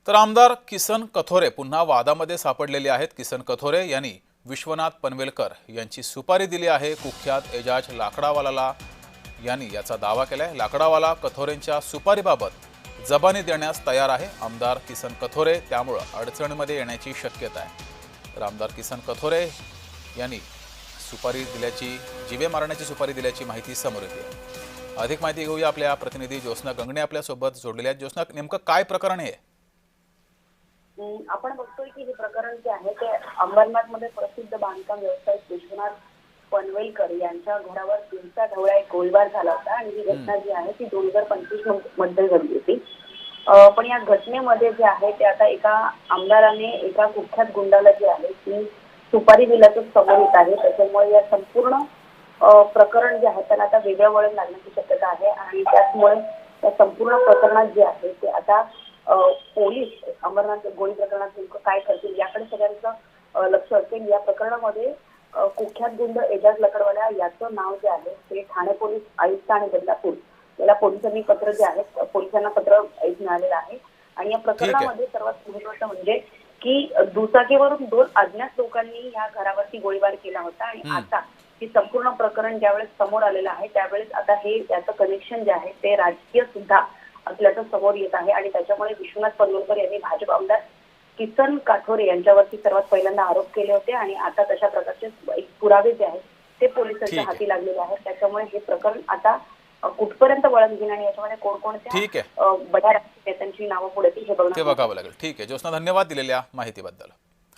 तर आमदार किसन कथोरे पुन्हा वादामध्ये सापडलेले आहेत। किसन कथोरे यांनी विश्वनाथ पनवेलकर यांची सुपारी दिली आहे। कुख्यात एजाज लाकडावाला यांनी याचा दावा केलाय। लाकडावाला कथोरेंच्या सुपारीबाबत जबानी देण्यास तयार आहे। आमदार किसन कथोरे त्यामुळे अडचणीमध्ये येण्याची शक्यता आहे। तर आमदार किसन कथोरे यांनी सुपारी दिल्याची जीवे मारण्याची सुपारी दिल्याची माहिती समोर येते। अधिक माहिती घेऊया आपल्या प्रतिनिधी ज्योत्स्ना गंगणे आपल्या सोबत जोडलेल्या आहेत। ज्योत्स्ना, नेमकं काय प्रकरण आहे? आपण बघतोय की हे प्रकरण जे आहे ते अंबरनाथमध्ये प्रसिद्ध बांधकाम व्यावसायिक विश्वनाथ पनवेलकर यांच्या घरावर दिवसाढवळ्या एक गोळीबार झाला होता आणि ही घटना जी आहे ती 2025 मध्ये घडली होती। पण या घटनेमध्ये जे आहे ते आता एका आमदाराने एका कुख्यात गुंडाला जे आहे ती सुपारी दिल्याचं समोर येत आहे। त्याच्यामुळे या संपूर्ण प्रकरण जे आहे त्याला आता वेगळं वळण लागण्याची शक्यता आहे आणि त्यामुळे या संपूर्ण प्रकरणात जे आहे ते आता पोलीस अंबरनाथ गोळी प्रकरणात नेमकं काय करतील याकडे सगळ्यांचं लक्ष असेल। या प्रकरणामध्ये कुख्यात गुंड एजाज लाकडवाला याचं नाव जे आहे ते ठाणे पोलीस आयुक्त आणि बदलापूर याला पोलिसांनी पत्र जे आहे पोलिसांना पत्र मिळालेलं आहे। आणि या प्रकरणामध्ये सर्वात महत्त्वाचं म्हणजे की दुचाकीवरून 2 अज्ञात लोकांनी या घरावरती गोळीबार केला होता आणि आता हे संपूर्ण प्रकरण ज्यावेळेस समोर आलेलं आहे त्यावेळेस आता हे याचं कनेक्शन जे आहे ते राजकीय सुद्धा असल्याचं समोर येत आहे आणि त्याच्यामुळे विश्वनाथ पनवेलकर यांनी भाजप आमदार किसन कथोरे यांच्यावरती सर्वात पहिल्यांदा आरोप केले होते आणि आता तशा प्रकारचे पुरावे जे आहेत ते पोलिसांच्या हाती लागलेले आहेत। त्याच्यामुळे हे प्रकरण आता कुठपर्यंत वळण घेईल आणि याच्यामध्ये कोणकोणत्या बड्या नेत्यांची नावं पुढे हे बघावं लागेल। ठीक आहे ज्योत्स्ना, धन्यवाद दिलेल्या माहितीबद्दल।